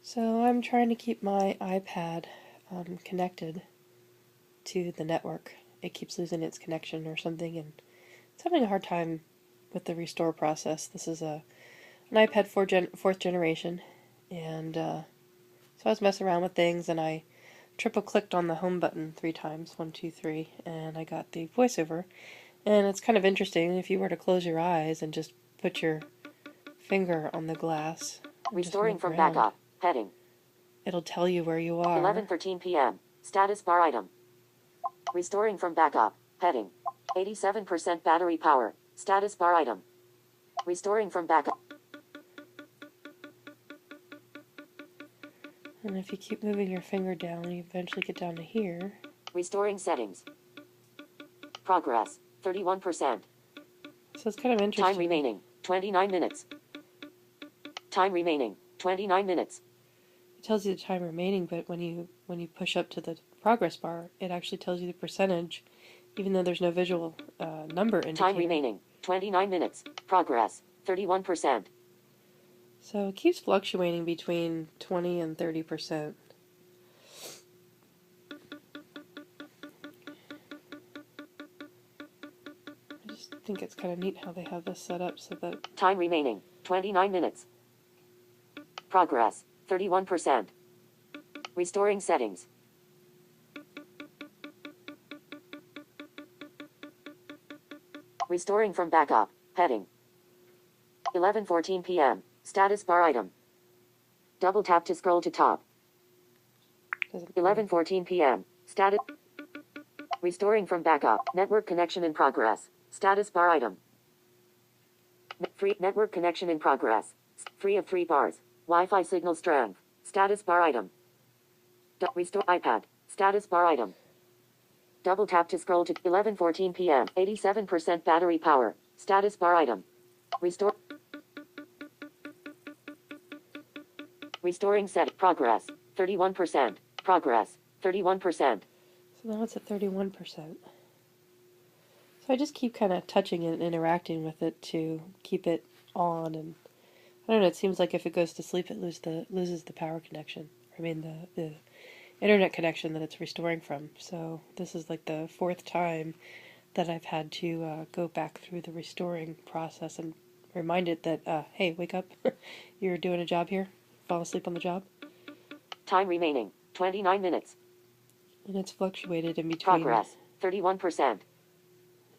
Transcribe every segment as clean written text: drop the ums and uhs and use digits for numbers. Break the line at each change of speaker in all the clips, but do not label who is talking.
So I'm trying to keep my iPad connected to the network. It keeps losing its connection or something, and it's having a hard time with the restore process. This is an iPad fourth generation, and so I was messing around with things, and I triple clicked on the home button 3 times, 1, 2, 3, and I got the voiceover. And it's kind of interesting if you were to close your eyes and just put your finger on the glass and just
Restoring
move
from
around.
backup. Heading.
It'll tell you where you are.
11:13 p.m. Status bar item. Restoring from backup. Heading. 87% battery power. Status bar item. Restoring from backup.
And if you keep moving your finger down, you eventually get down to here.
Restoring settings. Progress. 31%.
So it's kind of interesting.
Time remaining. 29 minutes. Time remaining. 29 minutes.
It tells you the time remaining, but when you push up to the progress bar, it actually tells you the percentage, even though there's no visual number indicator.
Time remaining. 29 minutes. Progress. 31%.
So it keeps fluctuating between 20 and 30%. I just think it's kind of neat how they have this set up so that...
Time remaining. 29 minutes. Progress. 31%. Restoring settings. Restoring from backup. Heading. 11:14 p.m. Status bar item. Double tap to scroll to top. 11:14 p.m. Status. Restoring from backup. Network connection in progress. Status bar item. Free network connection in progress. Free of 3 bars. Wi-Fi signal strength. Status bar item. Restore iPad. Status bar item. Double tap to scroll to 11:14 p.m. 87% battery power. Status bar item. Restore. Restoring set. Progress. 31%. Progress. 31%.
So now it's at 31%. So I just keep kind of touching it and interacting with it to keep it on, and I don't know, it seems like if it goes to sleep it loses the power connection. I mean the internet connection that it's restoring from. So this is like the 4th time that I've had to go back through the restoring process and remind it that, hey, wake up, you're doing a job here, fall asleep on the job.
Time remaining, 29 minutes.
And it's fluctuated in between...
Progress, 31%.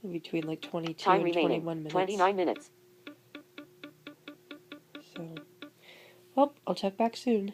In between like 22
time
and
remaining,
21 minutes.
29 minutes.
So, well, I'll check back soon.